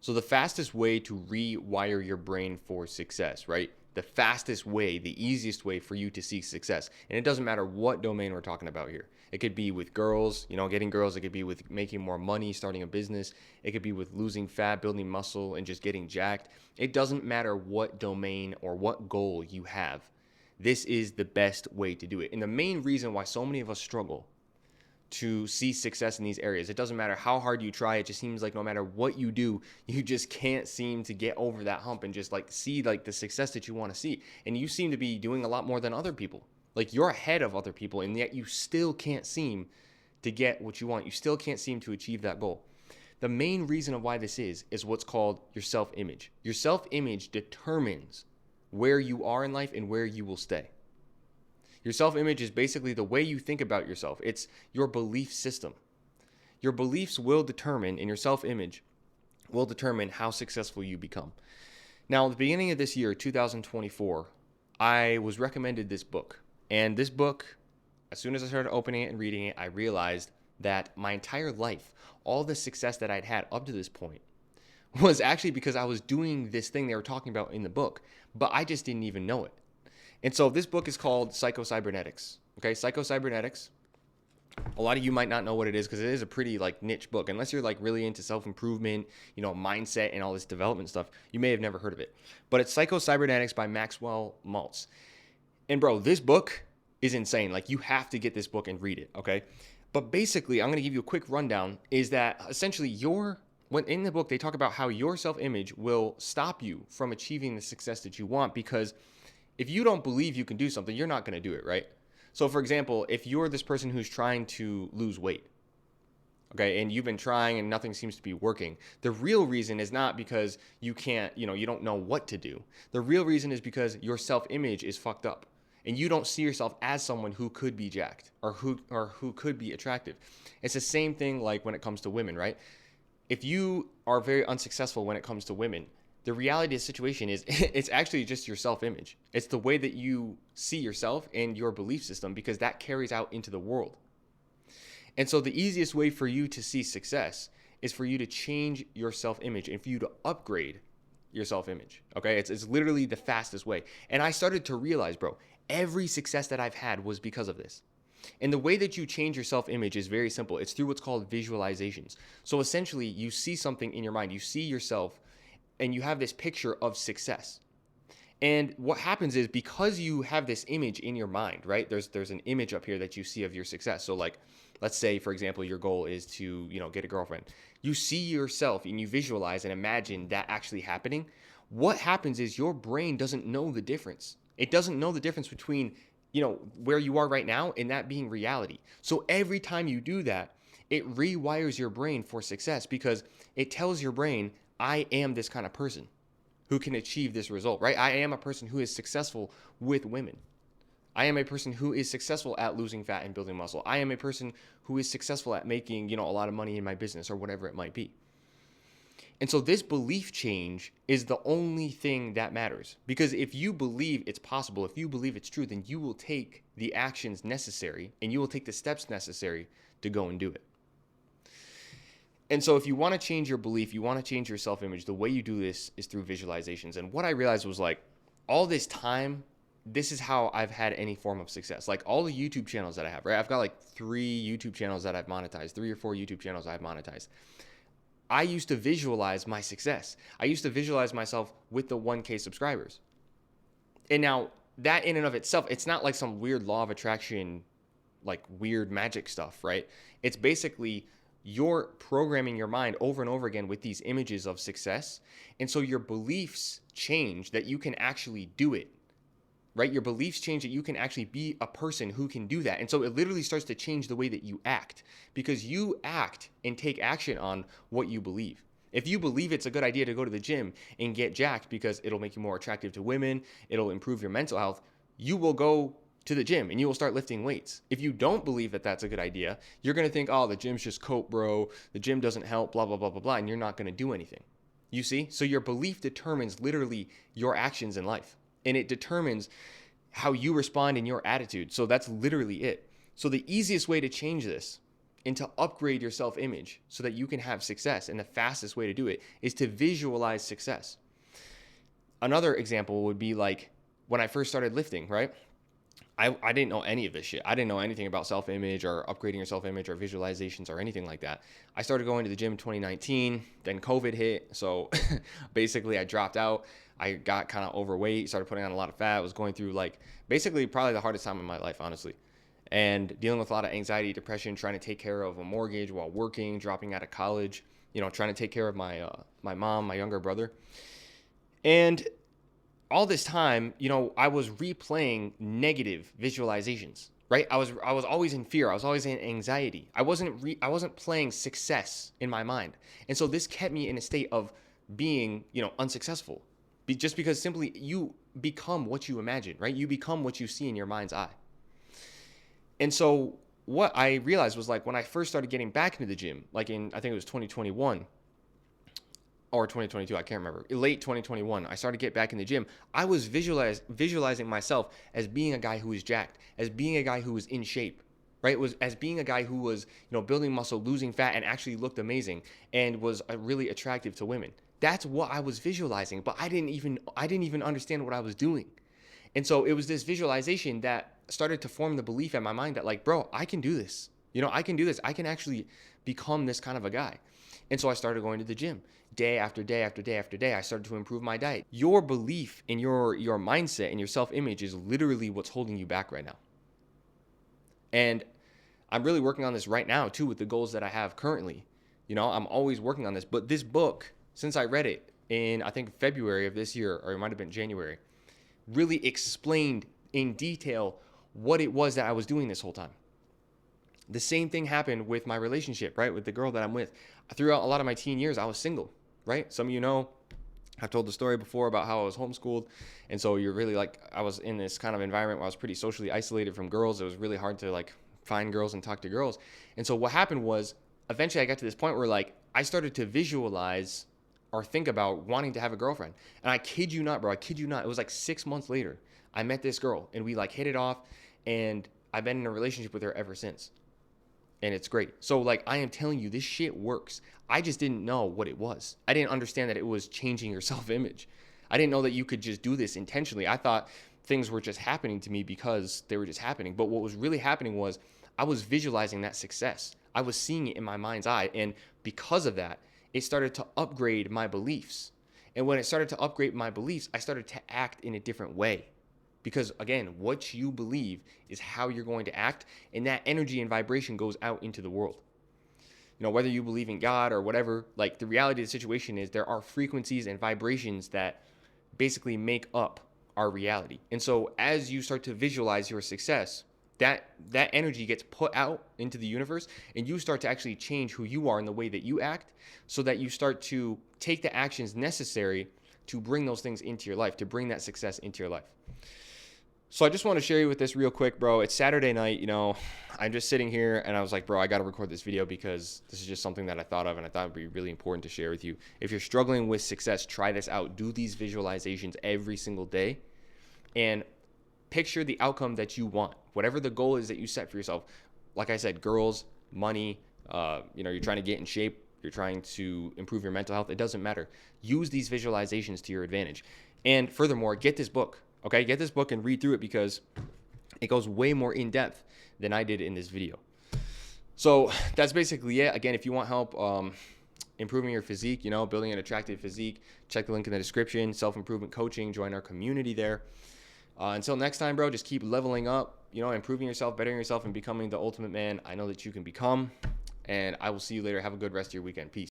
So the fastest way to rewire your brain for success, right? The fastest way, the easiest way for you to seek success. And it doesn't matter what domain we're talking about here. It could be with girls, getting girls. It could be with making more money, starting a business. It could be with losing fat, building muscle, and just getting jacked. It doesn't matter what domain or what goal you have. This is the best way to do it. And the main reason why so many of us struggle to see success in these areas. It doesn't matter how hard you try. It just seems like no matter what you do, you just can't seem to get over that hump and just see the success that you want to see. And you seem to be doing a lot more than other people. Like you're ahead of other people, and yet you still can't seem to get what you want. You still can't seem to achieve that goal. The main reason of why this is what's called your self-image. Your self-image determines where you are in life and where you will stay. Your self-image is basically the way you think about yourself. It's your belief system. Your beliefs will determine, and your self-image will determine how successful you become. Now, at the beginning of this year, 2024, I was recommended this book. And this book, as soon as I started opening it and reading it, I realized that my entire life, all the success that I'd had up to this point, was actually because I was doing this thing they were talking about in the book, but I just didn't even know it. And so this book is called Psycho-Cybernetics. Okay, Psycho-Cybernetics. A lot of you might not know what it is because it is a pretty niche book. Unless you're really into self-improvement, mindset and all this development stuff, you may have never heard of it. But it's Psycho-Cybernetics by Maxwell Maltz. And bro, this book is insane. You have to get this book and read it, okay? But basically, I'm going to give you a quick rundown, is that essentially when in the book, they talk about how your self-image will stop you from achieving the success that you want, because if you don't believe you can do something, you're not going to do it, right? So for example, if you're this person who's trying to lose weight, okay, and you've been trying and nothing seems to be working, the real reason is not because you can't, you don't know what to do. The real reason is because your self-image is fucked up and you don't see yourself as someone who could be jacked or who could be attractive. It's the same thing when it comes to women, right? If you are very unsuccessful when it comes to women, the reality of the situation is it's actually just your self-image. It's the way that you see yourself and your belief system, because that carries out into the world. And so the easiest way for you to see success is for you to change your self-image and for you to upgrade your self-image. Okay, it's literally the fastest way. And I started to realize, bro, every success that I've had was because of this. And the way that you change your self-image is very simple. It's through what's called visualizations. So essentially, you see something in your mind. You see yourself and you have this picture of success. And what happens is, because you have this image in your mind, right? There's an image up here that you see of your success. So let's say, for example, your goal is to, get a girlfriend. You see yourself and you visualize and imagine that actually happening. What happens is your brain doesn't know the difference. It doesn't know the difference between, where you are right now and that being reality. So every time you do that, it rewires your brain for success, because it tells your brain, I am this kind of person who can achieve this result, right? I am a person who is successful with women. I am a person who is successful at losing fat and building muscle. I am a person who is successful at making, a lot of money in my business or whatever it might be. And so this belief change is the only thing that matters, because if you believe it's possible, if you believe it's true, then you will take the actions necessary and you will take the steps necessary to go and do it. And so if you want to change your belief, you want to change your self-image, the way you do this is through visualizations. And what I realized was all this time, this is how I've had any form of success. All the YouTube channels that I have, right? I've got 3 YouTube channels that I've monetized, 3 or 4 YouTube channels I've monetized. I used to visualize my success. I used to visualize myself with the 1K subscribers. And now that in and of itself, it's not some weird law of attraction, weird magic stuff, right? It's basically you're programming your mind over and over again with these images of success. And so your beliefs change that you can actually do it, right? Your beliefs change that you can actually be a person who can do that. And so it literally starts to change the way that you act, because you act and take action on what you believe. If you believe it's a good idea to go to the gym and get jacked because it'll make you more attractive to women, it'll improve your mental health, you will go to the gym and you will start lifting weights. If you don't believe that that's a good idea, you're going to think, oh, the gym's just cope, bro. The gym doesn't help, blah, blah, blah, blah, blah. And you're not going to do anything. You see? So your belief determines literally your actions in life. And it determines how you respond in your attitude. So that's literally it. So the easiest way to change this and to upgrade your self-image so that you can have success. And the fastest way to do it is to visualize success. Another example would be like when I first started lifting, right? I didn't know any of this shit. I didn't know anything about self-image or upgrading your self-image or visualizations or anything like that. I started going to the gym in 2019, then COVID hit. So basically I dropped out. I got kind of overweight, started putting on a lot of fat, was going through like basically probably the hardest time in my life, honestly. And dealing with a lot of anxiety, depression, trying to take care of a mortgage while working, dropping out of college, trying to take care of my mom, my younger brother. And all this time, I was replaying negative visualizations, right? I was always in fear. I was always in anxiety. I wasn't playing success in my mind. And so this kept me in a state of being, unsuccessful. Just because simply you become what you imagine, right? You become what you see in your mind's eye. And so what I realized was like when I first started getting back into the gym, like I think it was 2021, or 2022, I can't remember, late 2021, I started to get back in the gym. I was visualizing myself as being a guy who was jacked, as being a guy who was in shape, right? As being a guy who was, building muscle, losing fat, and actually looked amazing and was really attractive to women. That's what I was visualizing, but I didn't even understand what I was doing. And so it was this visualization that started to form the belief in my mind that like, bro, I can do this. I can do this. I can actually become this kind of a guy. And so I started going to the gym day after day after day after day. I started to improve my diet. Your belief in your mindset and your self-image is literally what's holding you back right now. And I'm really working on this right now too with the goals that I have currently. I'm always working on this. But this book, since I read it in, I think, February of this year, or it might have been January, really explained in detail what it was that I was doing this whole time. The same thing happened with my relationship, right? With the girl that I'm with. Throughout a lot of my teen years, I was single, right? Some of you know, I've told the story before about how I was homeschooled. And so you're really like, I was in this kind of environment where I was pretty socially isolated from girls. It was really hard to like find girls and talk to girls. And so what happened was eventually I got to this point where like I started to visualize or think about wanting to have a girlfriend. And I kid you not, bro, it was like 6 months later, I met this girl and we like hit it off, and I've been in a relationship with her ever since. And it's great. So like I am telling you, this shit works. I just didn't know what it was. I didn't understand that it was changing your self-image. I didn't know that you could just do this intentionally. I thought things were just happening to me because they were just happening. But what was really happening was I was visualizing that success. I was seeing it in my mind's eye. And because of that, it started to upgrade my beliefs. And when it started to upgrade my beliefs, I started to act in a different way. Because again, what you believe is how you're going to act, and that energy and vibration goes out into the world. Whether you believe in God or whatever, like the reality of the situation is there are frequencies and vibrations that basically make up our reality. And so as you start to visualize your success, that energy gets put out into the universe, and you start to actually change who you are in the way that you act, so that you start to take the actions necessary to bring those things into your life, to bring that success into your life. So I just want to share you with this real quick, bro. It's Saturday night, I'm just sitting here and I was like, bro, I got to record this video because this is just something that I thought of and I thought it would be really important to share with you. If you're struggling with success, try this out. Do these visualizations every single day and picture the outcome that you want. Whatever the goal is that you set for yourself. Like I said, girls, money, you're trying to get in shape, you're trying to improve your mental health. It doesn't matter. Use these visualizations to your advantage. And furthermore, get this book. Okay, get this book and read through it because it goes way more in depth than I did in this video. So that's basically it. Again, if you want help improving your physique, building an attractive physique, check the link in the description. Self-improvement coaching, join our community there. Until next time, bro, just keep leveling up, improving yourself, bettering yourself, and becoming the ultimate man I know that you can become. And I will see you later. Have a good rest of your weekend. Peace.